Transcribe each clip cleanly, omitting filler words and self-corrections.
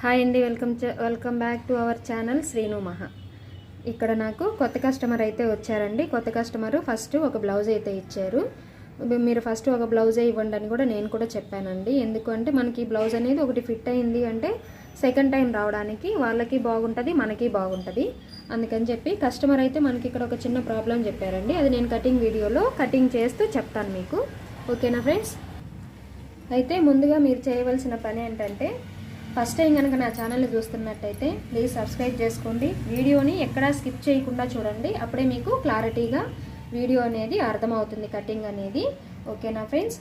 Hi అండి, welcome back to our channel Srinu మహా. ఇక్కడ నాకు కొత్త కస్టమర్ అయితే వచ్చారండి. కొత్త కస్టమరు ఫస్ట్ ఒక బ్లౌజ్ అయితే ఇచ్చారు. మీరు ఫస్ట్ ఒక బ్లౌజే ఇవ్వండి అని కూడా నేను కూడా చెప్పానండి. ఎందుకంటే మనకి బ్లౌజ్ అనేది ఒకటి ఫిట్ అయింది అంటే సెకండ్ టైం రావడానికి వాళ్ళకి బాగుంటుంది, మనకి బాగుంటుంది. అందుకని చెప్పి కస్టమర్ అయితే మనకి ఇక్కడ ఒక చిన్న ప్రాబ్లం చెప్పారండి. అది నేను కటింగ్ వీడియోలో కటింగ్ చేస్తూ చెప్తాను మీకు. ఓకేనా ఫ్రెండ్స్? అయితే ముందుగా మీరు చేయవలసిన పని ఏంటంటే, ఫస్ట్ టైం కనుక నా ఛానల్ని చూస్తున్నట్టయితే ప్లీజ్ సబ్స్క్రైబ్ చేసుకోండి. వీడియోని ఎక్కడా స్కిప్ చేయకుండా చూడండి. అప్పుడే మీకు క్లారిటీగా వీడియో అనేది అర్థమవుతుంది, కటింగ్ అనేది. ఓకేనా ఫ్రెండ్స్?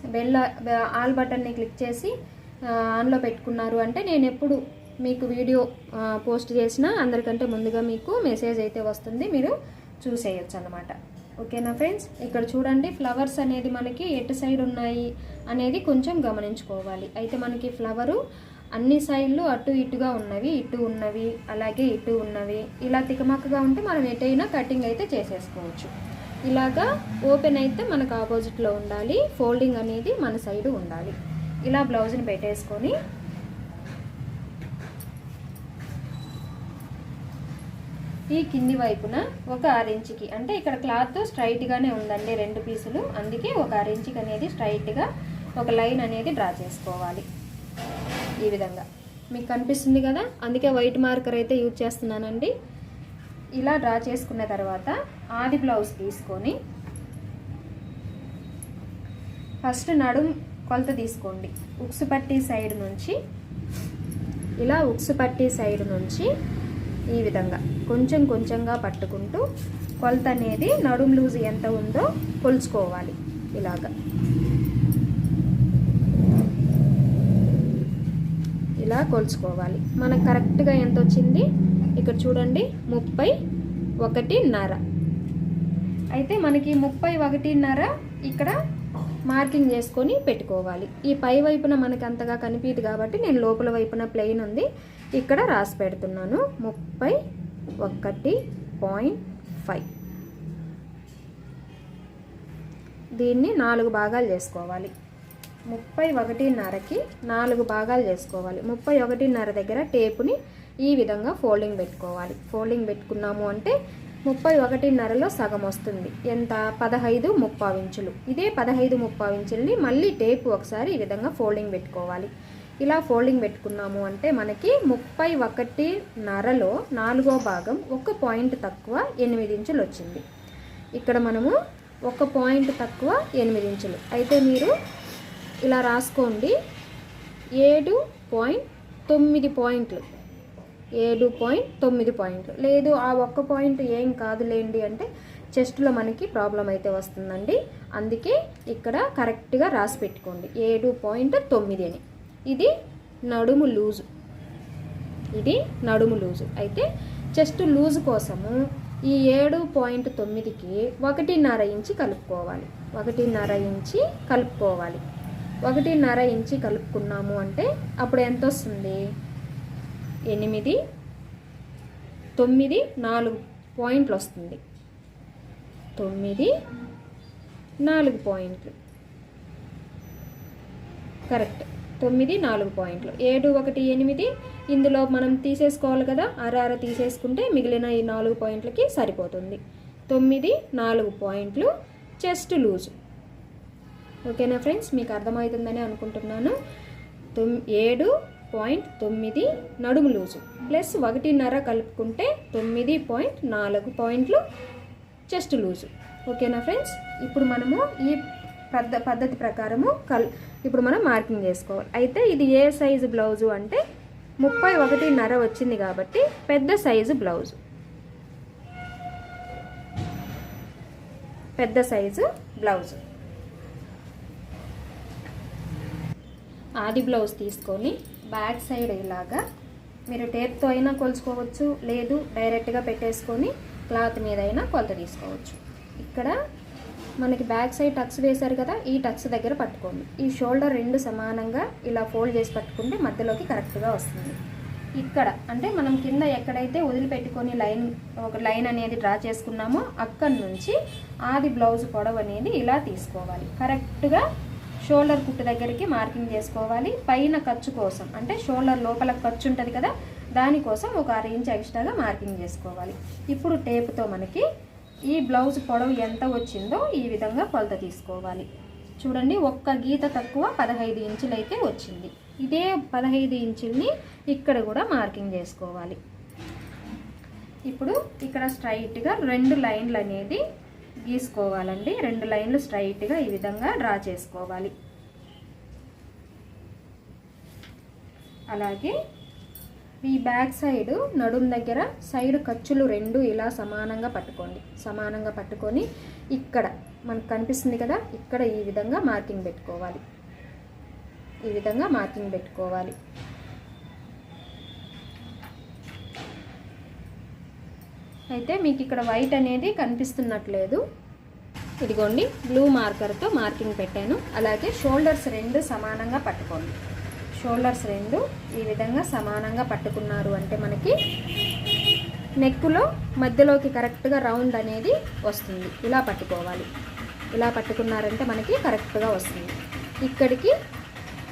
ఆల్ బటన్ని క్లిక్ చేసి ఆన్లో పెట్టుకున్నారు అంటే నేను ఎప్పుడు మీకు వీడియో పోస్ట్ చేసినా అందరికంటే ముందుగా మీకు మెసేజ్ అయితే వస్తుంది, మీరు చూసేయచ్చు అన్నమాట. ఓకేనా ఫ్రెండ్స్? ఇక్కడ చూడండి, ఫ్లవర్స్ అనేది మనకి ఎటు సైడ్ ఉన్నాయి అనేది కొంచెం గమనించుకోవాలి. అయితే మనకి ఫ్లవరు అన్ని సైడ్లు అటు ఇటుగా ఉన్నవి, ఇటు ఉన్నవి, అలాగే ఇటు ఉన్నవి. ఇలా తికమక్కగా ఉంటే మనం ఎటైనా కటింగ్ అయితే చేసేసుకోవచ్చు. ఇలాగా ఓపెన్ అయితే మనకు ఆపోజిట్లో ఉండాలి, ఫోల్డింగ్ అనేది మన సైడు ఉండాలి. ఇలా బ్లౌజ్ని పెట్టేసుకొని ఈ కింది వైపున ఒక 6 ఇంచుకి, అంటే ఇక్కడ క్లాత్ స్ట్రైట్గానే ఉందండి 2 పీసులు, అందుకే ఒక 6 ఇంచుకి అనేది స్ట్రైట్గా ఒక లైన్ అనేది డ్రా చేసుకోవాలి. ఈ విధంగా మీకు కనిపిస్తుంది కదా, అందుకే వైట్ మార్కర్ అయితే యూజ్ చేస్తున్నానండి. ఇలా డ్రా చేసుకున్న తర్వాత ఆది బ్లౌజ్ తీసుకొని ఫస్ట్ నడుం కొలత తీసుకోండి. ఉక్సు పట్టీ సైడ్ నుంచి, ఇలా ఉక్సు పట్టీ సైడ్ నుంచి ఈ విధంగా కొంచెం కొంచెంగా పట్టుకుంటూ కొలత అనేది నడుం లూజ్ ఎంత ఉందో కొలుచుకోవాలి. ఇలాగా ఇలా కొలుచుకోవాలి. మనకు కరెక్ట్గా ఎంత వచ్చింది ఇక్కడ చూడండి, 31.5. అయితే మనకి 31.5 ఇక్కడ మార్కింగ్ చేసుకొని పెట్టుకోవాలి. ఈ పై వైపున మనకి అంతగా కనిపించదు కాబట్టి నేను లోపల వైపున ప్లెయిన్ ఉంది, ఇక్కడ రాసి పెడుతున్నాను 31.5. దీన్ని 4 భాగాలు చేసుకోవాలి. 31.5కి 4 భాగాలు చేసుకోవాలి. 31.5 దగ్గర టేపుని ఈ విధంగా ఫోల్డింగ్ పెట్టుకోవాలి. ఫోల్డింగ్ పెట్టుకున్నాము అంటే 31.5లో సగం వస్తుంది. ఎంత? 15.3 ఇంచులు. ఇదే 15.3 ఇంచుల్ని మళ్ళీ టేపు ఒకసారి ఈ విధంగా ఫోల్డింగ్ పెట్టుకోవాలి. ఇలా ఫోల్డింగ్ పెట్టుకున్నాము అంటే మనకి 31.5లో 4వ భాగం 1 పాయింట్ తక్కువ 8 ఇంచులు వచ్చింది. ఇక్కడ మనము 1 పాయింట్ తక్కువ 8 ఇంచులు. అయితే మీరు ఇలా రాసుకోండి, 7.9 పాయింట్లు. 7.9 పాయింట్లు. లేదు ఆ 1 పాయింట్ ఏం కాదులేండి అంటే చెస్ట్లో మనకి ప్రాబ్లం అయితే వస్తుందండి. అందుకే ఇక్కడ కరెక్ట్గా రాసి పెట్టుకోండి 7.9 అని. ఇది నడుము లూజు, ఇది నడుము లూజు. అయితే చెస్ట్ లూజు కోసము ఈ 7.9కి 1.5 ఇంచి కలుపుకోవాలి. 1.5 ఇంచి కలుపుకోవాలి. 1.5 ఇంచి కలుపుకున్నాము అంటే అప్పుడు ఎంత వస్తుంది? 8, 9, 4 పాయింట్లు వస్తుంది. 9, 4 పాయింట్లు కరెక్ట్. 9, 4 పాయింట్లు. 7, 1, 8 ఇందులో మనం తీసేసుకోవాలి కదా, అర తీసేసుకుంటే మిగిలిన ఈ 4 పాయింట్లకి సరిపోతుంది. 9, 4 పాయింట్లు చెస్ట్ లూజు. ఓకేనా ఫ్రెండ్స్? మీకు అర్థమవుతుందని అనుకుంటున్నాను. 7.9 నడుము లూజు ప్లస్ 1.5 కలుపుకుంటే 9.4 పాయింట్లు చెస్ట్ లూజు. ఓకేనా ఫ్రెండ్స్? ఇప్పుడు మనము ఈ పద్ధతి ప్రకారము ఇప్పుడు మనం మార్కింగ్ చేసుకోవాలి. అయితే ఇది ఏ సైజు బ్లౌజు అంటే 31.5 వచ్చింది కాబట్టి పెద్ద సైజు బ్లౌజు. పెద్ద సైజు బ్లౌజు. ఆది బ్లౌజ్ తీసుకొని బ్యాక్ సైడ్ ఇలాగా మీరు టేప్తో అయినా కొలుచుకోవచ్చు, లేదు డైరెక్ట్గా పెట్టేసుకొని క్లాత్ మీద అయినా కొలత తీసుకోవచ్చు. ఇక్కడ మనకి బ్యాక్ సైడ్ టక్స్ వేశారు కదా, ఈ టక్స్ దగ్గర పట్టుకోండి. ఈ షోల్డర్ 2 సమానంగా ఇలా ఫోల్డ్ చేసి పట్టుకుంటే మధ్యలోకి కరెక్ట్గా వస్తుంది. ఇక్కడ అంటే మనం కింద ఎక్కడైతే వదిలిపెట్టుకొని ఒక లైన్ అనేది డ్రా చేసుకున్నామో అక్కడి నుంచి ఆది బ్లౌజ్ పొడవు అనేది ఇలా తీసుకోవాలి. కరెక్ట్గా షోల్డర్ కుట్టు దగ్గరికి మార్కింగ్ చేసుకోవాలి. పైన ఖర్చు కోసం అంటే షోల్డర్ లోపల ఖర్చు ఉంటుంది కదా, దానికోసం ఒక 1/2 ఇంచ్ ఎక్స్ట్రాగా మార్కింగ్ చేసుకోవాలి. ఇప్పుడు టేపుతో మనకి ఈ బ్లౌజ్ పొడవు ఎంత వచ్చిందో ఈ విధంగా కొలత తీసుకోవాలి. చూడండి, ఒక్క గీత తక్కువ 15 ఇంచులు అయితే వచ్చింది. ఇదే 15 ఇంచుల్ని ఇక్కడ కూడా మార్కింగ్ చేసుకోవాలి. ఇప్పుడు ఇక్కడ స్ట్రైట్గా 2 లైన్లు అనేది గీసుకోవాలండి. 2 లైన్లు స్ట్రైట్గా ఈ విధంగా డ్రా చేసుకోవాలి. అలాగే ఈ బ్యాక్ సైడ్ నడుం దగ్గర సైడ్ ఖర్చులు 2 ఇలా సమానంగా పట్టుకోండి. సమానంగా పట్టుకొని ఇక్కడ మనకు కనిపిస్తుంది కదా, ఇక్కడ ఈ విధంగా మార్కింగ్ పెట్టుకోవాలి. ఈ విధంగా మార్కింగ్ పెట్టుకోవాలి. అయితే మీకు ఇక్కడ వైట్ అనేది కనిపిస్తున్నట్లేదు, ఇదిగోండి బ్లూ మార్కర్తో మార్కింగ్ పెట్టాను. అలాగే షోల్డర్స్ 2 సమానంగా పట్టుకోండి. షోల్డర్స్ 2 ఈ విధంగా సమానంగా పట్టుకున్నారు అంటే మనకి నెక్కులో మధ్యలోకి కరెక్ట్గా రౌండ్ అనేది వస్తుంది. ఇలా పట్టుకోవాలి. ఇలా పట్టుకున్నారంటే మనకి కరెక్ట్గా వస్తుంది. ఇక్కడికి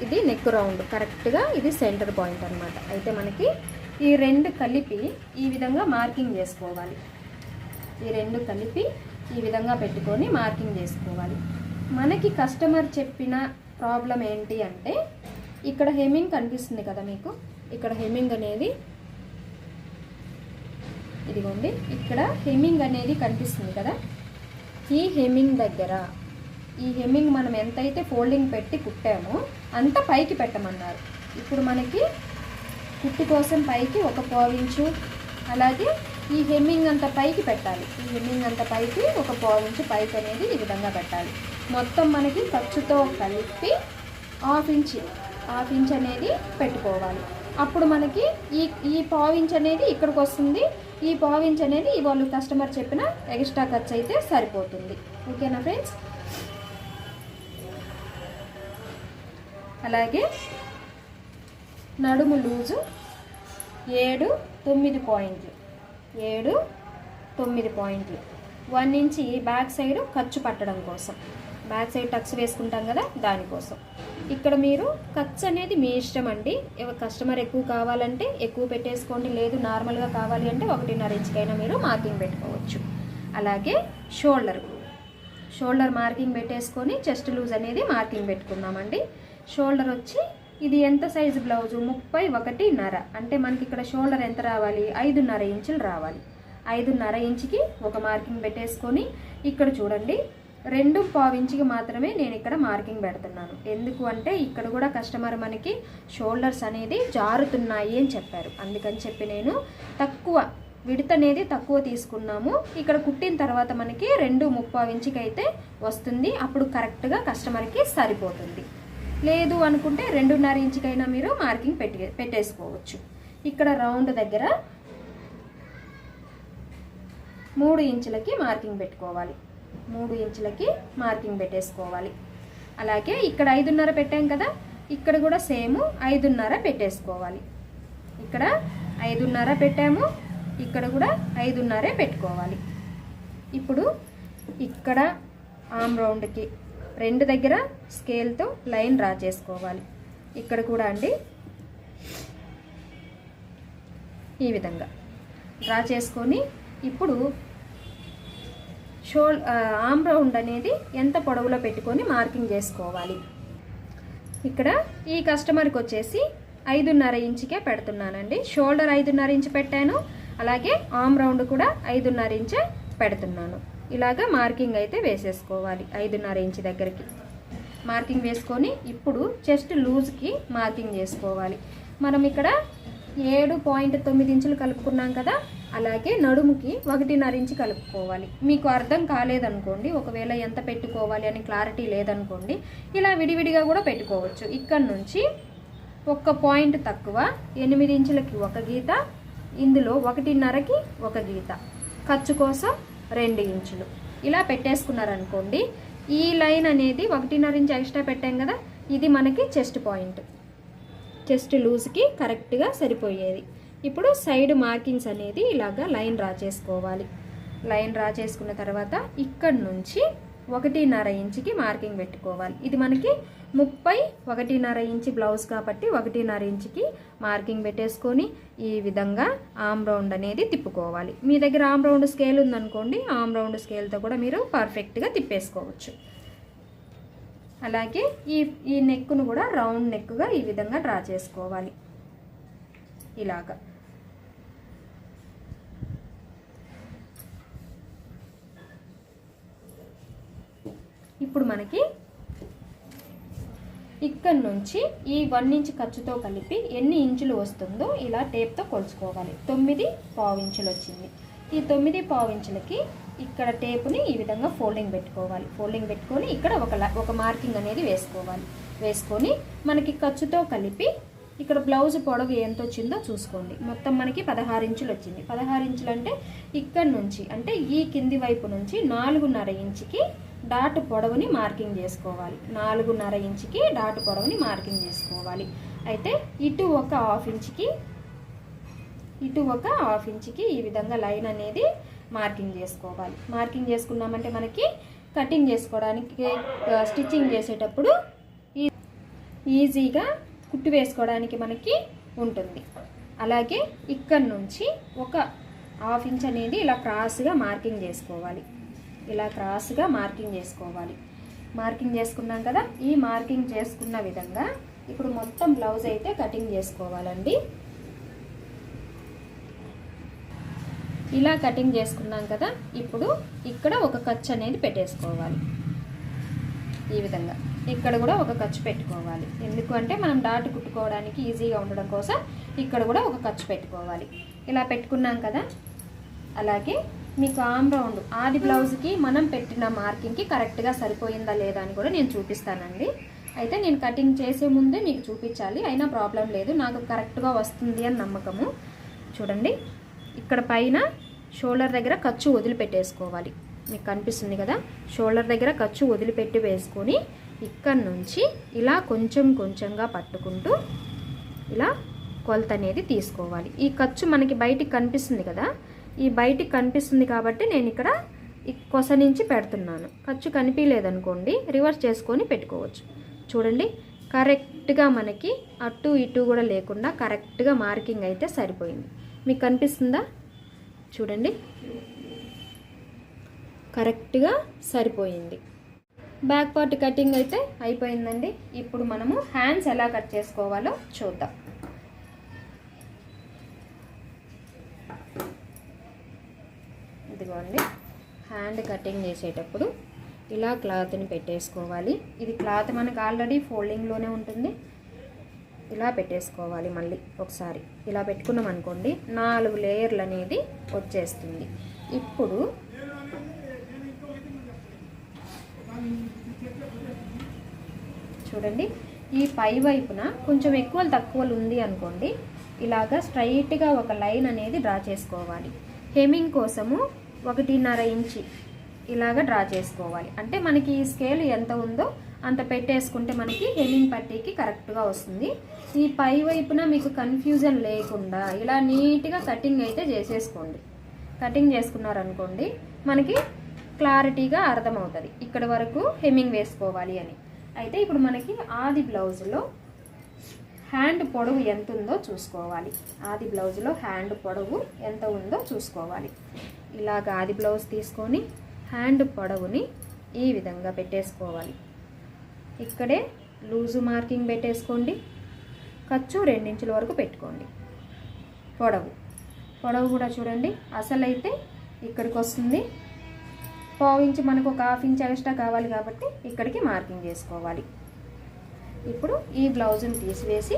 ఇది నెక్ రౌండ్ కరెక్ట్గా, ఇది సెంటర్ పాయింట్ అన్నమాట. అయితే మనకి ఈ 2 కలిపి ఈ విధంగా మార్కింగ్ చేసుకోవాలి. ఈ 2 కలిపి ఈ విధంగా పెట్టుకొని మార్కింగ్ చేసుకోవాలి. మనకి కస్టమర్ చెప్పిన ప్రాబ్లం ఏంటి అంటే, ఇక్కడ హెమ్మింగ్ కనిపిస్తుంది కదా మీకు, ఇక్కడ హెమ్మింగ్ అనేది ఇదిగోండి, ఇక్కడ హెమ్మింగ్ అనేది కనిపిస్తుంది కదా, ఈ హెమ్మింగ్ దగ్గర ఈ హెమ్మింగ్ మనం ఎంతైతే ఫోల్డింగ్ పెట్టి కుట్టామో అంత పైకి పెట్టమన్నారు. ఇప్పుడు మనకి కుట్టు కోసం పైకి 1/4 ఇంచు, అలాగే ఈ హెమ్మింగ్ అంత పైకి పెట్టాలి. ఈ హెమ్మింగ్ అంత పైకి 1/4 ఇంచు పైకి అనేది ఈ విధంగా పెట్టాలి. మొత్తం మనకి ఖర్చుతో కలిపి హాఫ్ ఇంచ్ అనేది పెట్టుకోవాలి. అప్పుడు మనకి ఈ 1/4 ఇంచ్ అనేది ఇక్కడికి వస్తుంది. ఈ 1/4 ఇంచ్ అనేది వాళ్ళు కస్టమర్ చెప్పిన ఎక్స్ట్రా ఖర్చు అయితే సరిపోతుంది. ఓకేనా ఫ్రెండ్స్? అలాగే నడుము లూజు 7-9 పాయింట్లు, 7-9 పాయింట్లు. 1 ఇంచ్ బ్యాక్ సైడ్ ఖర్చు పట్టడం కోసం, బ్యాక్ సైడ్ టక్స్ వేసుకుంటాం కదా, దానికోసం. ఇక్కడ మీరు ఖర్చు అనేది మీ ఇష్టం అండి. కస్టమర్ ఎక్కువ కావాలంటే ఎక్కువ పెట్టేసుకోండి, లేదు నార్మల్గా కావాలి అంటే 1.5 ఇంచుకైనా మీరు మార్కింగ్ పెట్టుకోవచ్చు. అలాగే షోల్డర్ మార్కింగ్ పెట్టేసుకొని చెస్ట్ లూజ్ అనేది మార్కింగ్ పెట్టుకుందామండి. షోల్డర్ వచ్చి ఇది ఎంత సైజు బ్లౌజు, 31.5. అంటే మనకి ఇక్కడ షోల్డర్ ఎంత రావాలి, 5.5 ఇంచులు రావాలి. 5.5 ఇంచుకి ఒక మార్కింగ్ పెట్టేసుకొని ఇక్కడ చూడండి 2.5 ఇంచుకి మాత్రమే నేను ఇక్కడ మార్కింగ్ పెడుతున్నాను. ఎందుకు అంటే ఇక్కడ కూడా కస్టమర్ మనకి షోల్డర్స్ అనేది జారుతున్నాయి అని చెప్పారు. అందుకని చెప్పి నేను తక్కువ విడత అనేది తక్కువ తీసుకున్నాము. ఇక్కడ కుట్టిన తర్వాత మనకి 2.5 ఇంచుకి అయితే వస్తుంది. అప్పుడు కరెక్ట్గా కస్టమర్కి సరిపోతుంది. లేదు అనుకుంటే 2.5 ఇంచుకైనా మీరు మార్కింగ్ పెట్టేసుకోవచ్చు. ఇక్కడ రౌండ్ దగ్గర 3 ఇంచులకి మార్కింగ్ పెట్టుకోవాలి. 3 ఇంచులకి మార్కింగ్ పెట్టేసుకోవాలి. అలాగే ఇక్కడ 5.5 పెట్టాం కదా, ఇక్కడ కూడా సేమ్ 5.5 పెట్టేసుకోవాలి. ఇక్కడ 5.5 పెట్టాము, ఇక్కడ కూడా 5.5 పెట్టుకోవాలి. ఇప్పుడు ఇక్కడ ఆమ్ రౌండ్కి 2 దగ్గర స్కేల్తో లైన్ డ్రా చేసుకోవాలి. ఇక్కడ కూడా అండి ఈ విధంగా డ్రా చేసుకొని ఇప్పుడు ఆమ్ రౌండ్ అనేది ఎంత పొడవులో పెట్టుకొని మార్కింగ్ చేసుకోవాలి. ఇక్కడ ఈ కస్టమర్కి వచ్చేసి 5.5 ఇంచుకే పెడుతున్నానండి. షోల్డర్ 5.5 ఇంచు పెట్టాను, అలాగే ఆమ్ రౌండ్ కూడా 5.5 ఇంచే పెడుతున్నాను. ఇలాగా మార్కింగ్ అయితే వేసేసుకోవాలి. 5.5 ఇంచు దగ్గరికి మార్కింగ్ వేసుకొని ఇప్పుడు చెస్ట్ లూజ్కి మార్కింగ్ చేసుకోవాలి. మనం ఇక్కడ 7.9 ఇంచులు కలుపుకున్నాం కదా, అలాగే నడుముకి 1.5 ఇంచు కలుపుకోవాలి. మీకు అర్థం కాలేదనుకోండి, ఒకవేళ ఎంత పెట్టుకోవాలి అని క్లారిటీ లేదనుకోండి, ఇలా విడివిడిగా కూడా పెట్టుకోవచ్చు. ఇక్కడ నుంచి 1 పాయింట్ తక్కువ 8 ఇంచులకి 1 గీత, ఇందులో 1.5కి 1 గీత, ఖర్చు కోసం 2 ఇంచులు ఇలా పెట్టేసుకున్నారనుకోండి. ఈ లైన్ అనేది 1.5 ఇంచు ఎక్స్ట్రా పెట్టాం కదా, ఇది మనకి చెస్ట్ పాయింట్, చెస్ట్ లూజ్కి కరెక్ట్గా సరిపోయేది. ఇప్పుడు సైడ్ మార్కింగ్స్ అనేది ఇలాగా లైన్ డ్రా చేసుకోవాలి. లైన్ డ్రా చేసుకున్న తర్వాత ఇక్కడ నుంచి 1.5 ఇంచుకి మార్కింగ్ పెట్టుకోవాలి. ఇది మనకి 1.5 ఇంచ్ బ్లౌజ్ కాబట్టి 1.5 ఇంచ్కి మార్కింగ్ పెట్టేసుకొని ఈ విధంగా ఆమ్ రౌండ్ అనేది తిప్పుకోవాలి. మీ దగ్గర ఆమ్ రౌండ్ స్కేల్ ఉందనుకోండి, ఆమ్ రౌండ్ స్కేల్తో కూడా మీరు పర్ఫెక్ట్గా తిప్పేసుకోవచ్చు. అలాగే ఈ నెక్ను కూడా రౌండ్ నెక్గా ఈ విధంగా డ్రా చేసుకోవాలి. ఇలాగా ఇప్పుడు మనకి ఇక్కడ నుంచి ఈ 1 ఇంచ్ ఖర్చుతో కలిపి ఎన్ని ఇంచులు వస్తుందో ఇలా టేప్తో కొలుచుకోవాలి. 9.5 ఇంచులు వచ్చింది. ఈ 9.5 ఇంచులకి ఇక్కడ టేపుని ఈ విధంగా ఫోల్డింగ్ పెట్టుకోవాలి. ఫోల్డింగ్ పెట్టుకొని ఇక్కడ ఒక మార్కింగ్ అనేది వేసుకొని మనకి ఖర్చుతో కలిపి ఇక్కడ బ్లౌజ్ పొడవు ఎంత వచ్చిందో చూసుకోండి. మొత్తం మనకి 16 ఇంచులు వచ్చింది. 16 ఇంచులు అంటే ఇక్కడ నుంచి అంటే ఈ కింది వైపు నుంచి 4.5 ఇంచుకి డాట్ పొడవుని మార్కింగ్ చేసుకోవాలి. 4.5 ఇంచుకి డాట్ పొడవుని మార్కింగ్ చేసుకోవాలి. అయితే ఇటు ఒక హాఫ్ ఇంచుకి ఈ విధంగా లైన్ అనేది మార్కింగ్ చేసుకోవాలి. మార్కింగ్ చేసుకున్నామంటే మనకి కటింగ్ చేసుకోవడానికి స్టిచ్చింగ్ చేసేటప్పుడు ఈజీగా కుట్టు వేసుకోవడానికి మనకి ఉంటుంది. అలాగే ఇక్కడ నుంచి ఒక హాఫ్ ఇంచ్ అనేది ఇలా క్రాస్గా మార్కింగ్ చేసుకోవాలి. మార్కింగ్ చేసుకున్నాం కదా, ఈ మార్కింగ్ చేసుకున్న విధంగా ఇప్పుడు మొత్తం బ్లౌజ్ అయితే కటింగ్ చేసుకోవాలండి. ఇలా కటింగ్ చేసుకున్నాం కదా, ఇప్పుడు ఇక్కడ ఒక ఖర్చు అనేది పెట్టేసుకోవాలి. ఈ విధంగా ఇక్కడ కూడా ఒక ఖర్చు పెట్టుకోవాలి. ఎందుకు అంటే మనం డాట్ కుట్టుకోవడానికి ఈజీగా ఉండడం కోసం ఇక్కడ కూడా ఒక ఖర్చు పెట్టుకోవాలి. ఇలా పెట్టుకున్నాం కదా, అలాగే మీకు ఆమ్ రౌండ్ ఆది బ్లౌజ్కి మనం పెట్టిన మార్కింగ్కి కరెక్ట్గా సరిపోయిందా లేదా అని కూడా నేను చూపిస్తానండి. అయితే నేను కటింగ్ చేసే ముందే మీకు చూపించాలి, అయినా ప్రాబ్లం లేదు, నాకు కరెక్ట్గా వస్తుంది అని నమ్మకము. చూడండి, ఇక్కడ పైన షోల్డర్ దగ్గర ఖర్చు వదిలిపెట్టేసుకోవాలి. మీకు కనిపిస్తుంది కదా, షోల్డర్ దగ్గర ఖర్చు వదిలిపెట్టి వేసుకొని ఇక్కడ నుంచి ఇలా కొంచెంగా పట్టుకుంటూ ఇలా కొలత అనేది తీసుకోవాలి. ఈ ఖర్చు మనకి బయటికి కనిపిస్తుంది కదా, ఈ బయటికి కనిపిస్తుంది కాబట్టి నేను ఇక్కడ కొస నుంచి పెడుతున్నాను. ఖర్చు కనిపించలేదనుకోండి రివర్స్ చేసుకొని పెట్టుకోవచ్చు. చూడండి, కరెక్ట్గా మనకి అటు ఇటు కూడా లేకుండా కరెక్ట్గా మార్కింగ్ అయితే సరిపోయింది. మీకు కనిపిస్తుందా? చూడండి, కరెక్ట్గా సరిపోయింది. బ్యాక్ పార్ట్ కటింగ్ అయితే అయిపోయిందండి. ఇప్పుడు మనము హ్యాండ్స్ ఎలా కట్ చేసుకోవాలో చూద్దాం. ఇదిగోండి, హ్యాండ్ కటింగ్ చేసేటప్పుడు ఇలా క్లాత్ని పెట్టేసుకోవాలి. ఇది క్లాత్ మనకు ఆల్రెడీ ఫోల్డింగ్లోనే ఉంటుంది. ఇలా పెట్టేసుకోవాలి. మళ్ళీ ఒకసారి ఇలా పెట్టుకున్నాం అనుకోండి 4 లేయర్లు అనేది వచ్చేస్తుంది. ఇప్పుడు చూడండి, ఈ పై వైపున కొంచెం ఎక్కువ తక్కువలు ఉంది అనుకోండి, ఇలాగా స్ట్రైట్గా ఒక లైన్ అనేది డ్రా చేసుకోవాలి. హెమ్మింగ్ కోసము 1.5 ఇంచ్ ఇలాగా డ్రా చేసుకోవాలి. అంటే మనకి ఈ స్కేల్ ఎంత ఉందో అంత పెట్టేసుకుంటే మనకి హెమ్మింగ్ పట్టీకి కరెక్ట్గా వస్తుంది. ఈ పై వైపున మీకు కన్ఫ్యూజన్ లేకుండా ఇలా నీట్గా కటింగ్ అయితే చేసేసుకోండి. కటింగ్ చేసుకున్నారనుకోండి మనకి క్లారిటీగా అర్థమవుతుంది ఇక్కడ వరకు హెమ్మింగ్ వేసుకోవాలి అని. అయితే ఇప్పుడు మనకి ఆది బ్లౌజ్లో హ్యాండ్ పొడవు ఎంత ఉందో చూసుకోవాలి. ఆది బ్లౌజ్లో హ్యాండ్ పొడవు ఎంత ఉందో చూసుకోవాలి. ఇలాగ ఆది బ్లౌజ్ తీసుకొని హ్యాండ్ పొడవుని ఈ విధంగా పెట్టేసుకోవాలి. ఇక్కడే లూజు మార్కింగ్ పెట్టేసుకోండి. ఖర్చు 2 ఇంచుల వరకు పెట్టుకోండి. పొడవు కూడా చూడండి, అసలైతే ఇక్కడికి వస్తుంది. 1/4 ఇంచ్ మనకు ఒక 1/2 ఇంచ్ ఎక్స్ట్రా కావాలి కాబట్టి ఇక్కడికి మార్కింగ్ చేసుకోవాలి. ఇప్పుడు ఈ బ్లౌజ్ని తీసివేసి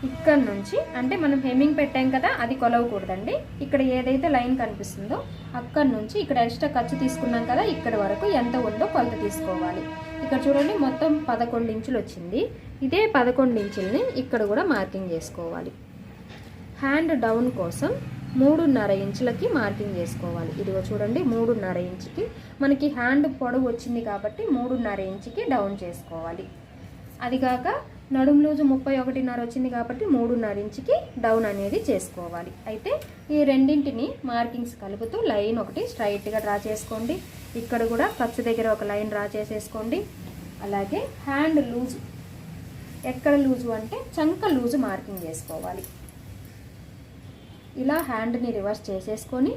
ఇక్కడ నుంచి అంటే మనం హెమ్మింగ్ పెట్టాం కదా, అది కొలవకూడదండి. ఇక్కడ ఏదైతే లైన్ కనిపిస్తుందో అక్కడ నుంచి ఇక్కడ ఎక్స్ట్రా ఖర్చు తీసుకున్నాం కదా, ఇక్కడ వరకు ఎంత ఉందో కొలత తీసుకోవాలి. ఇక్కడ చూడండి, మొత్తం 11 ఇంచులు వచ్చింది. ఇదే 11 ఇంచుల్ని ఇక్కడ కూడా మార్కింగ్ చేసుకోవాలి. హ్యాండ్ డౌన్ కోసం 3.5 ఇంచులకి మార్కింగ్ చేసుకోవాలి. ఇదిగో చూడండి, 3.5 ఇంచుకి మనకి హ్యాండ్ పొడవు వచ్చింది కాబట్టి 3.5 ఇంచుకి డౌన్ చేసుకోవాలి. అదిగాక నడుము లూజు 31.5 వచ్చింది కాబట్టి 3.5 ఇంచుకి డౌన్ అనేది చేసుకోవాలి. అయితే ఈ రెండింటిని మార్కింగ్స్ కలుపుతూ లైన్ ఒకటి స్ట్రైట్గా డ్రా చేసుకోండి. ఇక్కడ కూడా ఖర్చు దగ్గర ఒక లైన్ డ్రా చేసేసుకోండి. అలాగే హ్యాండ్ లూజు, ఎక్కడ లూజు అంటే చంక లూజు మార్కింగ్ చేసుకోవాలి. ఇలా హ్యాండ్ని రివర్స్ చేసేసుకొని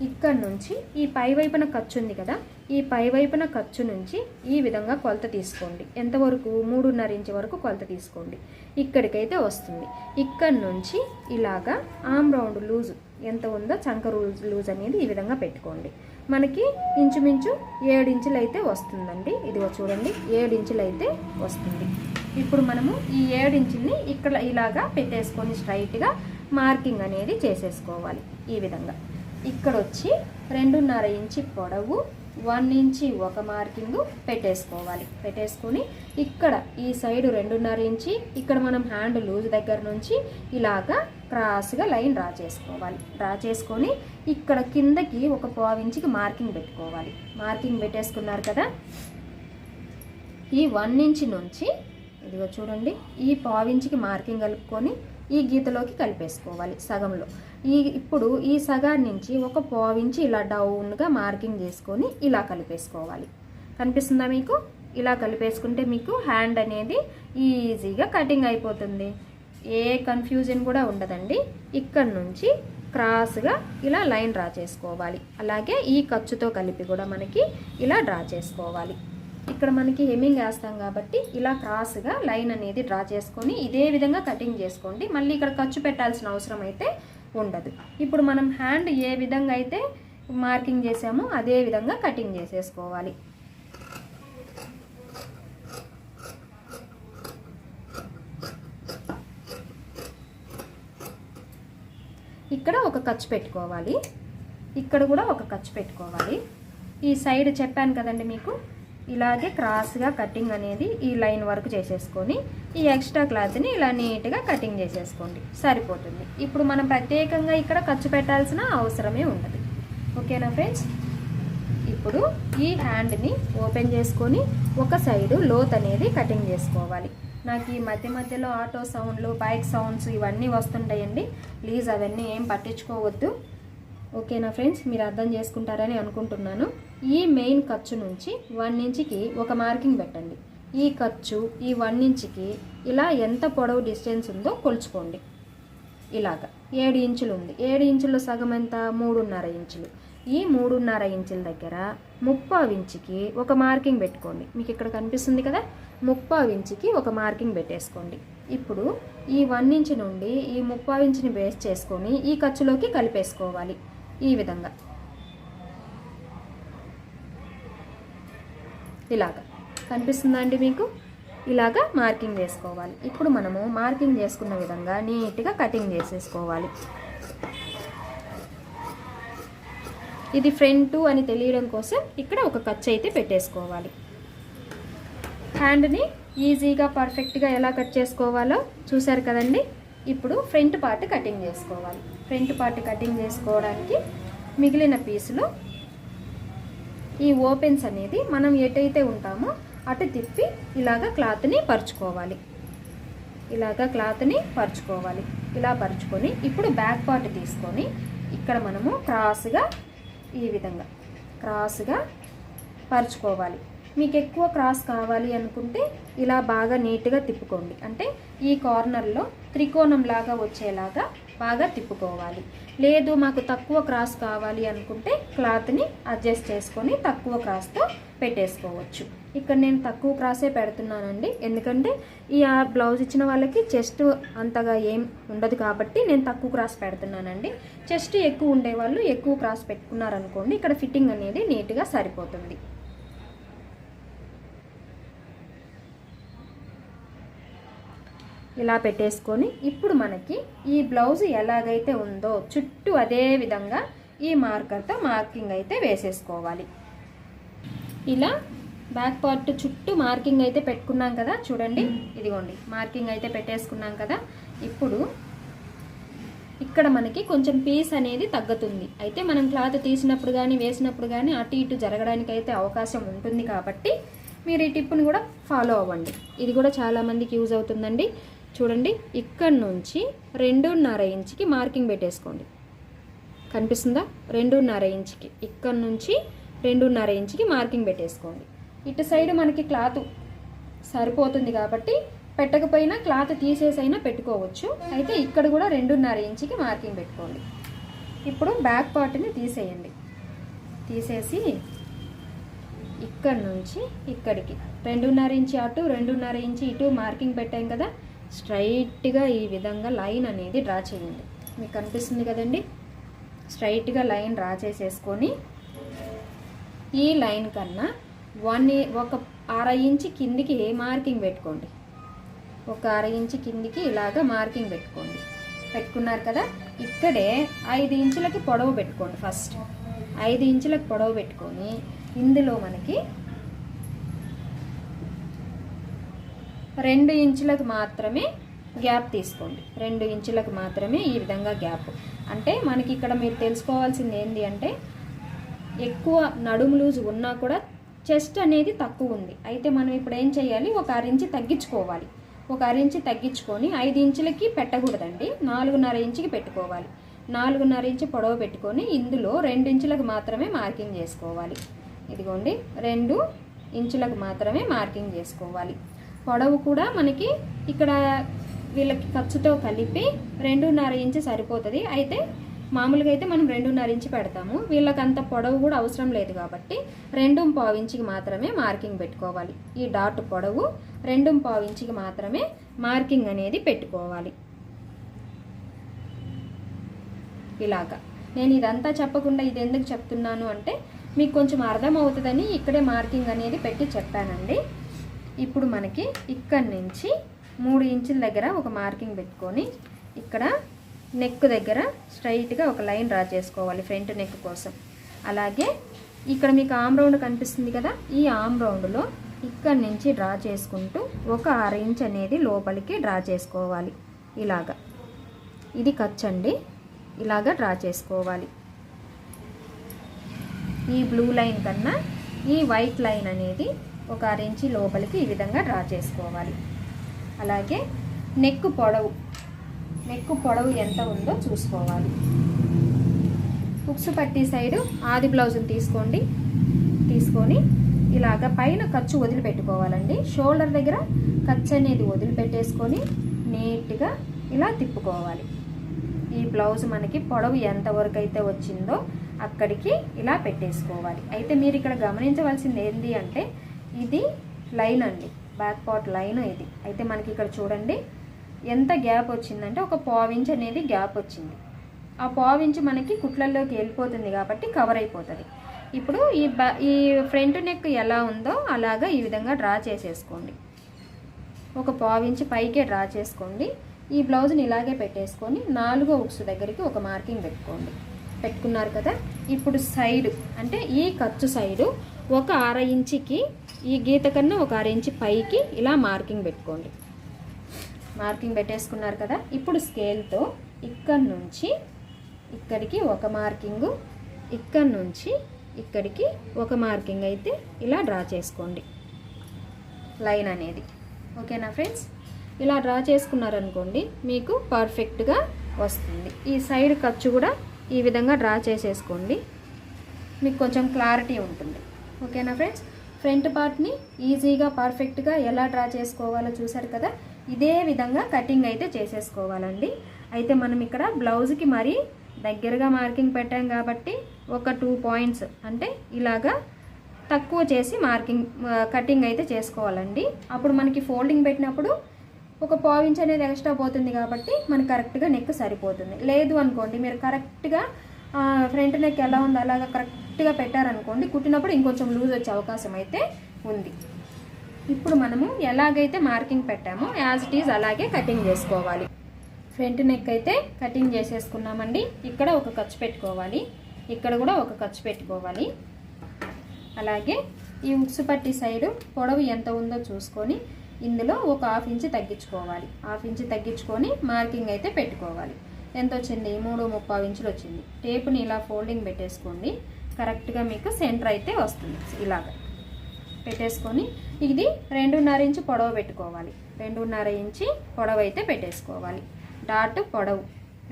ఇక్కడ నుంచి ఈ పై వైపున ఖర్చు ఉంది కదా, ఈ పై వైపున ఖర్చు నుంచి ఈ విధంగా కొలత తీసుకోండి. ఎంతవరకు? 3.5 ఇంచు వరకు కొలత తీసుకోండి. ఇక్కడికైతే వస్తుంది. ఇక్కడ నుంచి ఇలాగా ఆమ్ రౌండ్ లూజు ఎంత ఉందో చంక లూజ్ అనేది ఈ విధంగా పెట్టుకోండి. మనకి ఇంచుమించు 7 ఇంచులు అయితే వస్తుందండి. ఇదిగో చూడండి, 7 ఇంచులు అయితే వస్తుంది. ఇప్పుడు మనము ఈ 7 ఇంచుల్ని ఇక్కడ ఇలాగా పెట్టేసుకొని స్ట్రైట్గా మార్కింగ్ అనేది చేసేసుకోవాలి. ఈ విధంగా ఇక్కడ వచ్చి 2.5 ఇంచు పొడవు, 1 ఇంచి ఒక మార్కింగ్ పెట్టేసుకోవాలి. పెట్టేసుకొని ఇక్కడ ఈ సైడ్ 2.5 ఇంచి, ఇక్కడ మనం హ్యాండ్ లూజ్ దగ్గర నుంచి ఇలాగా క్రాస్గా లైన్ డ్రా చేసుకోవాలి. డ్రా చేసుకొని ఇక్కడ కిందకి ఒక 1/4 ఇంచుకి మార్కింగ్ పెట్టుకోవాలి. మార్కింగ్ పెట్టేసుకున్నారు కదా, ఈ 1 ఇంచి నుంచి ఇదిగో చూడండి, ఈ 1/4 ఇంచుకి మార్కింగ్ కలుపుకొని ఈ గీతలోకి కలిపేసుకోవాలి సగంలో. ఇప్పుడు ఈ సగాన్ని నుంచి ఒక 1/4 ఇంచు ఇలా డౌన్గా మార్కింగ్ చేసుకొని ఇలా కలిపేసుకోవాలి. కనిపిస్తుందా మీకు? ఇలా కలిపేసుకుంటే మీకు హ్యాండ్ అనేది ఈజీగా కటింగ్ అయిపోతుంది. ఏ కన్ఫ్యూజన్ కూడా ఉండదండి. ఇక్కడ నుంచి క్రాస్గా ఇలా లైన్ డ్రా చేసుకోవాలి. అలాగే ఈ ఖర్చుతో కలిపి కూడా మనకి ఇలా డ్రా చేసుకోవాలి. ఇక్కడ మనకి హెమ్మింగ్ వేస్తాం కాబట్టి ఇలా క్రాస్గా లైన్ అనేది డ్రా చేసుకొని ఇదే విధంగా కటింగ్ చేసుకోండి. మళ్ళీ ఇక్కడ ఖర్చు పెట్టాల్సిన అవసరం అయితే ఉండదు. ఇప్పుడు మనం హ్యాండ్ ఏ విధంగా అయితే మార్కింగ్ చేసామో అదే విధంగా కటింగ్ చేసేసుకోవాలి. ఇక్కడ ఒక ఖర్చు పెట్టుకోవాలి, ఇక్కడ కూడా ఒక ఖర్చు పెట్టుకోవాలి. ఈ సైడ్ చెప్పాను కదండి మీకు, ఇలాగే క్రాస్గా కటింగ్ అనేది ఈ లైన్ వరకు చేసేసుకొని ఈ ఎక్స్ట్రా క్లాత్ని ఇలా నీట్గా కటింగ్ చేసేసుకోండి, సరిపోతుంది. ఇప్పుడు మనం ప్రత్యేకంగా ఇక్కడ ఖర్చు పెట్టాల్సిన అవసరమే ఉండదు. ఓకేనా ఫ్రెండ్స్? ఇప్పుడు ఈ హ్యాండ్ని ఓపెన్ చేసుకొని ఒక సైడు లోత్ అనేది కటింగ్ చేసుకోవాలి. నాకు ఈ మధ్య మధ్యలో ఆటో సౌండ్లు, బైక్ సౌండ్స్ ఇవన్నీ వస్తుంటాయండి. ప్లీజ్ అవన్నీ ఏం పట్టించుకోవద్దు. ఓకేనా ఫ్రెండ్స్? మీరు అర్థం చేసుకుంటారని అనుకుంటున్నాను. ఈ మెయిన్ ఖర్చు నుంచి 1 ఇంచుకి ఒక మార్కింగ్ పెట్టండి. ఈ ఖర్చు ఈ 1 ఇంచుకి ఇలా ఎంత పొడవు డిస్టెన్స్ ఉందో కొలుచుకోండి. ఇలాగా 7 ఇంచులు ఉంది. 7 ఇంచుల్లో సగం ఎంత? 3.5 ఇంచులు. ఈ 3.5 ఇంచుల దగ్గర 3/4 ఇంచుకి ఒక మార్కింగ్ పెట్టుకోండి. మీకు ఇక్కడ కనిపిస్తుంది కదా, 3/4 ఇంచుకి ఒక మార్కింగ్ పెట్టేసుకోండి. ఇప్పుడు ఈ 1 ఇంచు నుండి ఈ 3/4 ఇంచుని బేస్ చేసుకొని ఈ ఖర్చులోకి కలిపేసుకోవాలి. ఈ విధంగా ఇలాగా కనిపిస్తుందా అండి మీకు? ఇలాగా మార్కింగ్ వేసుకోవాలి. ఇప్పుడు మనము మార్కింగ్ చేసుకున్న విధంగా నీట్గా కటింగ్ చేసేసుకోవాలి. ఇది ఫ్రంట్ అని తెలియడం కోసం ఇక్కడ ఒక ఖర్చు అయితే పెట్టేసుకోవాలి. హ్యాండ్ని ఈజీగా పర్ఫెక్ట్గా ఎలా కట్ చేసుకోవాలో చూసారు కదండి. ఇప్పుడు ఫ్రంట్ పార్ట్ కటింగ్ చేసుకోవాలి. ఫ్రంట్ పార్ట్ కటింగ్ చేసుకోవడానికి మిగిలిన పీసులో ఈ ఓపెన్స్ అనేది మనం ఎటైతే ఉంటామో అటు తిప్పి ఇలాగ క్లాత్ని పరుచుకోవాలి. ఇలాగ క్లాత్ని పరుచుకోవాలి. ఇలా పరుచుకొని ఇప్పుడు బ్యాక్ పార్ట్ తీసుకొని ఇక్కడ మనము క్రాస్గా ఈ విధంగా క్రాస్గా పరుచుకోవాలి. మీకు ఎక్కువ క్రాస్ కావాలి అనుకుంటే ఇలా బాగా నీట్గా తిప్పుకోండి. అంటే ఈ కార్నర్లో త్రికోణం లాగా వచ్చేలాగా బాగా తిప్పుకోవాలి. లేదు మాకు తక్కువ క్రాస్ కావాలి అనుకుంటే క్లాత్ని అడ్జస్ట్ చేసుకొని తక్కువ క్రాస్తో పెట్టేసుకోవచ్చు. ఇక్కడ నేను తక్కువ క్రాసే పెడుతున్నానండి, ఎందుకంటే ఈ బ్లౌజ్ ఇచ్చిన వాళ్ళకి చెస్ట్ అంతగా ఏం ఉండదు కాబట్టి నేను తక్కువ క్రాస్ పెడుతున్నానండి. చెస్ట్ ఎక్కువ ఉండేవాళ్ళు ఎక్కువ క్రాస్ పెట్టుకున్నారనుకోండి, ఇక్కడ ఫిట్టింగ్ అనేది నీట్గా సరిపోతుంది. ఇలా పెట్టేసుకొని ఇప్పుడు మనకి ఈ బ్లౌజ్ ఎలాగైతే ఉందో చుట్టూ అదే విధంగా ఈ మార్కర్తో మార్కింగ్ అయితే వేసేసుకోవాలి. ఇలా బ్యాక్ పార్ట్ చుట్టూ మార్కింగ్ అయితే పెట్టుకున్నాం కదా, చూడండి ఇదిగోండి మార్కింగ్ అయితే పెట్టేసుకున్నాం కదా. ఇప్పుడు ఇక్కడ మనకి కొంచెం పీస్ అనేది తగ్గుతుంది. అయితే మనం క్లాత్ తీసినప్పుడు కానీ వేసినప్పుడు కానీ అటు ఇటు జరగడానికి అయితే అవకాశం ఉంటుంది కాబట్టి మీరు ఈ టిప్పుని కూడా ఫాలో అవ్వండి. ఇది కూడా చాలామందికి యూజ్ అవుతుందండి. చూడండి ఇక్కడ నుంచి 2.5 ఇంచుకి మార్కింగ్ పెట్టేసుకోండి. కనిపిస్తుందా? 2.5 ఇంచుకి ఇక్కడ నుంచి 2.5 ఇంచుకి మార్కింగ్ పెట్టేసుకోండి. ఇటు సైడ్ మనకి క్లాత్ సరిపోతుంది కాబట్టి పెట్టకపోయినా క్లాత్ తీసేసైనా పెట్టుకోవచ్చు. అయితే ఇక్కడ కూడా 2.5 ఇంచుకి మార్కింగ్ పెట్టుకోండి. ఇప్పుడు బ్యాక్ పార్ట్ని తీసేయండి. తీసేసి ఇక్కడ నుంచి ఇక్కడికి 2.5 ఇంచు అటు 2.5 ఇంచు ఇటు మార్కింగ్ పెట్టాం కదా, స్ట్రైట్గా ఈ విధంగా లైన్ అనేది డ్రా చేయండి. మీకు కనిపిస్తుంది కదండి, స్ట్రైట్గా లైన్ డ్రా చేసేసుకొని ఈ లైన్ కన్నా 1.5 ఇంచు కిందికి మార్కింగ్ పెట్టుకోండి. 1.5 ఇంచు కిందికి ఇలాగా మార్కింగ్ పెట్టుకోండి. పెట్టుకున్నారు కదా, ఇక్కడే 5 ఇంచులకి పొడవు పెట్టుకోండి. ఫస్ట్ 5 ఇంచులకు పొడవు పెట్టుకొని ఇందులో మనకి 2 ఇంచులకు మాత్రమే గ్యాప్ తీసుకోండి. 2 ఇంచులకు మాత్రమే ఈ విధంగా గ్యాప్. అంటే మనకి ఇక్కడ మీరు తెలుసుకోవాల్సింది ఏంటి అంటే, ఎక్కువ నడుము లూజ్ ఉన్నా కూడా చెస్ట్ అనేది తక్కువ ఉంది. అయితే మనం ఇప్పుడు ఏం చేయాలి, 1 ఇంచు తగ్గించుకోవాలి. 1 ఇంచు తగ్గించుకొని 5 ఇంచులకి పెట్టకూడదండి, 4.5 ఇంచుకి పెట్టుకోవాలి. 4.5 ఇంచు పొడవు పెట్టుకొని ఇందులో 2 ఇంచులకు మాత్రమే మార్కింగ్ చేసుకోవాలి. ఇదిగోండి 2 ఇంచులకు మాత్రమే మార్కింగ్ చేసుకోవాలి. పొడవు కూడా మనకి ఇక్కడ వీళ్ళకి ఖర్చుతో కలిపి 2.5 ఇంచు సరిపోతుంది. అయితే మామూలుగా అయితే మనం 2.5 ఇంచు పెడతాము, వీళ్ళకి అంత పొడవు కూడా అవసరం లేదు కాబట్టి 2.5 ఇంచుకి మాత్రమే మార్కింగ్ పెట్టుకోవాలి. ఈ డాట్ పొడవు 2.5 ఇంచుకి మాత్రమే మార్కింగ్ అనేది పెట్టుకోవాలి. ఇలాగా నేను ఇదంతా చెప్పకుండా ఇది ఎందుకు చెప్తున్నాను అంటే, మీకు కొంచెం అర్థం అవుతుందని ఇక్కడే మార్కింగ్ అనేది పెట్టి చెప్పానండి. ఇప్పుడు మనకి ఇక్కడి నుంచి 3 ఇంచుల దగ్గర ఒక మార్కింగ్ పెట్టుకొని ఇక్కడ నెక్ దగ్గర స్ట్రైట్గా ఒక లైన్ డ్రా చేసుకోవాలి ఫ్రంట్ నెక్ కోసం. అలాగే ఇక్కడ మీకు ఆమ్ రౌండ్ కనిపిస్తుంది కదా, ఈ ఆమ్ రౌండ్లో ఇక్కడి నుంచి డ్రా చేసుకుంటూ 1/6 ఇంచ్ అనేది లోపలికి డ్రా చేసుకోవాలి. ఇలాగా ఇది ఖర్చు అండి, ఇలాగా డ్రా చేసుకోవాలి. ఈ బ్లూ లైన్ కన్నా ఈ వైట్ లైన్ అనేది 1/6 ఇంచ్ లోపలికి ఈ విధంగా డ్రా చేసుకోవాలి. అలాగే నెక్ పొడవు ఎంత ఉందో చూసుకోవాలి. హుక్స్ పట్టీ సైడు ఆది బ్లౌజ్ని తీసుకొని ఇలాగ పైన ఖర్చు వదిలిపెట్టుకోవాలండి. షోల్డర్ దగ్గర ఖర్చు అనేది వదిలిపెట్టేసుకొని నీట్గా ఇలా తిప్పుకోవాలి. ఈ బ్లౌజ్ మనకి పొడవు ఎంతవరకు అయితే వచ్చిందో అక్కడికి ఇలా పెట్టేసుకోవాలి. అయితే మీరు ఇక్కడ గమనించవలసింది ఏంటి అంటే, ఇది లైన్ అండి, బ్యాక్ పార్ట్ లైన్ ఇది. అయితే మనకి ఇక్కడ చూడండి ఎంత గ్యాప్ వచ్చిందంటే, 1/4 ఇంచ్ అనేది గ్యాప్ వచ్చింది. ఆ 1/4 ఇంచ్ మనకి కుట్లల్లోకి వెళ్ళిపోతుంది కాబట్టి కవర్ అయిపోతుంది. ఇప్పుడు ఈ ఫ్రంట్ నెక్ ఎలా ఉందో అలాగా ఈ విధంగా డ్రా చేసేసుకోండి. 1/4 ఇంచ్ పైకే డ్రా చేసుకోండి. ఈ బ్లౌజ్ని ఇలాగే పెట్టేసుకొని 4వ హుక్స్ దగ్గరికి ఒక మార్కింగ్ పెట్టుకున్నారు కదా. ఇప్పుడు సైడ్ అంటే ఈ ఖర్చు సైడు 1/6 ఇంచుకి ఈ గీత కన్నా 1/6 ఇంచ్ పైకి ఇలా మార్కింగ్ పెట్టుకోండి. మార్కింగ్ పెట్టేసుకున్నారు కదా. ఇప్పుడు స్కేల్తో ఇక్కడి నుంచి ఇక్కడికి ఒక మార్కింగు, ఇక్కడి నుంచి ఇక్కడికి ఒక మార్కింగ్ అయితే ఇలా డ్రా చేసుకోండి లైన్ అనేది. ఓకేనా ఫ్రెండ్స్, ఇలా డ్రా చేసుకున్నారనుకోండి మీకు పర్ఫెక్ట్గా వస్తుంది. ఈ సైడ్ ఖర్చు కూడా ఈ విధంగా డ్రా చేసేసుకోండి, మీకు కొంచెం క్లారిటీ ఉంటుంది. ఓకేనా ఫ్రెండ్స్, ఫ్రంట్ పార్ట్ని ఈజీగా పర్ఫెక్ట్గా ఎలా డ్రా చేసుకోవాలో చూసారు కదా. ఇదే విధంగా కటింగ్ అయితే చేసేసుకోవాలండి. అయితే మనం ఇక్కడ బ్లౌజ్కి మరీ దగ్గరగా మార్కింగ్ పెట్టాం కాబట్టి ఒక 2 పాయింట్స్ అంటే ఇలాగా తక్కువ చేసి కటింగ్ అయితే చేసుకోవాలండి. అప్పుడు మనకి ఫోల్డింగ్ పెట్టినప్పుడు 1/4 ఇంచ్ అనేది ఎక్స్ట్రా పోతుంది కాబట్టి మనకి కరెక్ట్గా నెక్ సరిపోతుంది. లేదు అనుకోండి, మీరు కరెక్ట్గా ఫ్రంట్ నెక్ ఎలా ఉందో అలాగా కరెక్ట్గా పెట్టారనుకోండి, కుట్టినప్పుడు ఇంకొంచెం లూజ్ వచ్చే అవకాశం అయితే ఉంది. ఇప్పుడు మనము ఎలాగైతే మార్కింగ్ పెట్టామో యాజ్ ఇట్ ఈజ్ అలాగే కటింగ్ చేసుకోవాలి. ఫ్రంట్ నెక్ అయితే కటింగ్ చేసేసుకున్నామండి. ఇక్కడ ఒక ఖర్చు పెట్టుకోవాలి, ఇక్కడ కూడా ఒక ఖర్చు పెట్టుకోవాలి. అలాగే ఈ ఉక్సు పట్టి సైడు పొడవు ఎంత ఉందో చూసుకొని ఇందులో ఒక 1/2 ఇంచ్ తగ్గించుకోవాలి. 1/2 ఇంచ్ తగ్గించుకొని మార్కింగ్ అయితే పెట్టుకోవాలి. ఎంత వచ్చింది, 3.35 ఇంచులు వచ్చింది. టేపుని ఇలా ఫోల్డింగ్ పెట్టేసుకోండి, కరెక్ట్గా మీకు సెంటర్ అయితే వస్తుంది. ఇలాగ పెట్టేసుకొని ఇది 2.5 ఇంచ్ పొడవు పెట్టుకోవాలి. 2.5 ఇంచ్ పొడవు అయితే పెట్టేసుకోవాలి. డాట్ పొడవు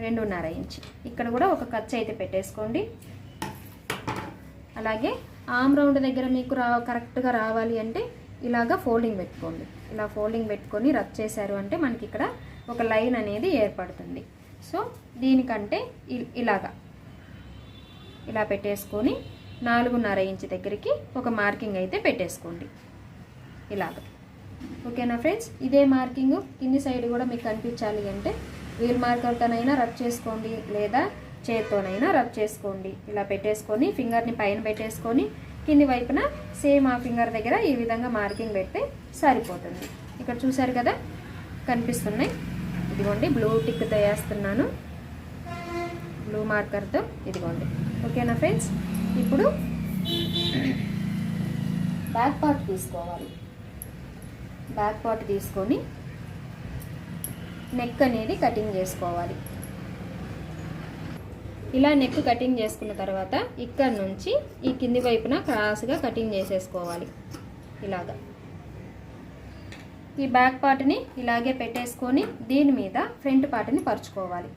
2.5 ఇంచ్. ఇక్కడ కూడా ఒక ఖర్చు అయితే పెట్టేసుకోండి. అలాగే ఆమ్ రౌండ్ దగ్గర మీకు కరెక్ట్గా రావాలి అంటే ఇలాగా ఫోల్డింగ్ పెట్టుకోండి. ఇలా ఫోల్డింగ్ పెట్టుకొని రబ్ చేశారు అంటే మనకి ఇక్కడ ఒక లైన్ అనేది ఏర్పడుతుంది. సో దీనికంటే ఇలా పెట్టేసుకొని 4.5 ఇంచ్ దగ్గరికి ఒక మార్కింగ్ అయితే పెట్టేసుకోండి ఇలాగ. ఓకేనా ఫ్రెండ్స్, ఇదే మార్కింగ్ కింది సైడ్ కూడా మీకు కనిపించాలి అంటే వీల్ మార్కర్తోనైనా రబ్ చేసుకోండి, లేదా చేత్తోనైనా రబ్ చేసుకోండి. ఇలా పెట్టేసుకొని ఫింగర్ని పైన పెట్టేసుకొని కింది వైపున సేమ్ ఆ ఫింగర్ దగ్గర ఈ విధంగా మార్కింగ్ పెడితే సరిపోతుంది. ఇక్కడ చూసారు కదా కనిపిస్తున్నాయి. ఇదిగోండి బ్లూ టిక్తో వేస్తున్నాను, బ్లూ మార్కర్తో. ఇదిగోండి. ఓకేనా ఫ్రెండ్స్, ఇప్పుడు బ్యాక్ పార్ట్ తీసుకోవాలి. బ్యాక్ పార్ట్ తీసుకొని నెక్ అనేది కటింగ్ చేసుకోవాలి. ఇలా నెక్ కటింగ్ చేసుకున్న తర్వాత ఇక్కడ నుంచి ఈ కింది వైపున క్రాస్గా కటింగ్ చేసేసుకోవాలి ఇలాగా. ఈ బ్యాక్ పార్ట్ని ఇలాగే పెట్టేసుకొని దీని మీద ఫ్రంట్ పార్ట్ని పరుచుకోవాలి.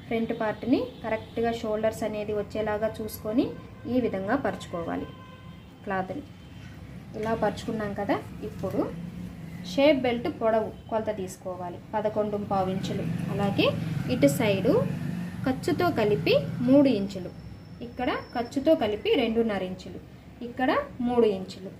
ఫ్రంట్ పార్ట్ని కరెక్ట్గా షోల్డర్స్ అనేది వచ్చేలాగా చూసుకొని ఈ విధంగా పరుచుకోవాలి క్లాత్ని. ఇలా పరుచుకున్నాం కదా, ఇప్పుడు షేప్ బెల్ట్ పొడవు కొలత తీసుకోవాలి 11.5 ఇంచులు. అలాగే ఇటు సైడు ఖర్చుతో కలిపి 3 ఇంచులు, ఇక్కడ ఖర్చుతో కలిపి 2.5 ఇంచులు, ఇక్కడ 3 ఇంచులు.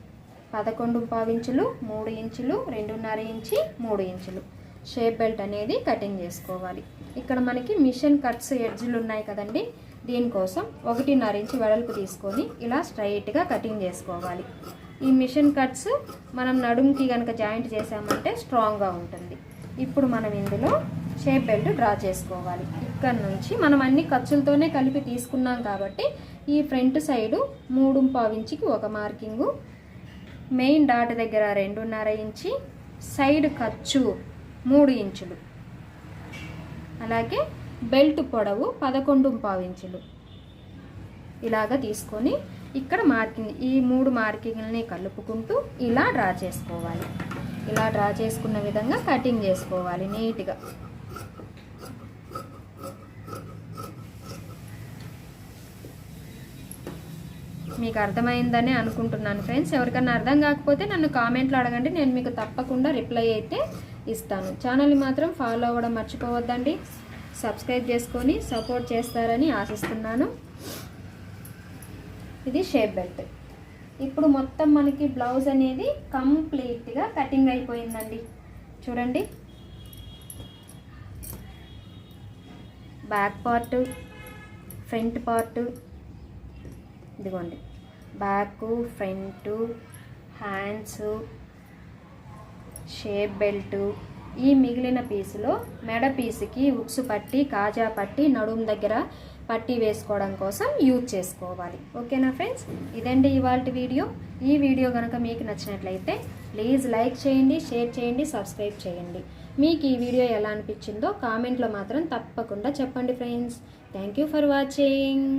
11.5 ఇంచులు, 3 ఇంచులు, 2.5 ఇంచి, 3 ఇంచులు షేప్ బెల్ట్ అనేది కటింగ్ చేసుకోవాలి. ఇక్కడ మనకి మిషన్ కట్స్ ఎడ్జ్లు ఉన్నాయి కదండి, దీనికోసం 1.5 ఇంచు వెడల్పు తీసుకొని ఇలా స్ట్రైట్గా కటింగ్ చేసుకోవాలి. ఈ మిషన్ కట్స్ మనం నడుముకి కనుక జాయింట్ చేసామంటే స్ట్రాంగ్గా ఉంటుంది. ఇప్పుడు మనం ఇందులో షేప్ బెల్ట్ డ్రా చేసుకోవాలి. ఇక్కడ నుంచి మనం అన్ని ఖర్చులతోనే కలిపి తీసుకున్నాం కాబట్టి ఈ ఫ్రంట్ సైడు 3.5 ఇంచుకి ఒక మార్కింగు, మెయిన్ డాట్ దగ్గర 2.5 ఇంచి, సైడ్ ఖర్చు 3 ఇంచులు, అలాగే బెల్ట్ పొడవు 11.5 ఇంచులు ఇలాగా తీసుకొని ఇక్కడ మార్కింగ్, ఈ 3 మార్కింగ్లని కలుపుకుంటూ ఇలా డ్రా చేసుకోవాలి. ఇలా డ్రా చేసుకున్న విధంగా కటింగ్ చేసుకోవాలి నీట్గా. మీకు అర్థమైందని అనుకుంటున్నాను ఫ్రెండ్స్. ఎవరికైనా అర్థం కాకపోతే నన్ను కామెంట్లో అడగండి, నేను మీకు తప్పకుండా రిప్లై అయితే ఇస్తాను. ఛానల్ని మాత్రం ఫాలో అవ్వడం మర్చిపోవద్దండి. సబ్స్క్రైబ్ చేసుకొని సపోర్ట్ చేస్తారని ఆశిస్తున్నాను. ఇది షేప్ బెల్ట్. ఇప్పుడు మొత్తం మనకి బ్లౌజ్ అనేది కంప్లీట్గా కటింగ్ అయిపోయిందండి. చూడండి, బ్యాక్ పార్ట్, ఫ్రంట్ పార్ట్, ఇదిగోండి back, front, hands, shape belt. ఈ మిగిలిన పీసులో మెడ పీసుకి ఉక్సు పట్టి, కాజా పట్టి, నడుము దగ్గర పట్టి వేసుకోవడం కోసం యూజ్ చేసుకోవాలి. ఓకేనా ఫ్రెండ్స్, ఇదండి ఇవాల్టి వీడియో. ఈ వీడియో కనుక మీకు నచ్చినట్లయితే ప్లీజ్ లైక్ చేయండి, షేర్ చేయండి, సబ్స్క్రైబ్ చేయండి. మీకు ఈ వీడియో ఎలా అనిపించిందో కామెంట్లో మాత్రం తప్పకుండా చెప్పండి friends. Thank you for watching.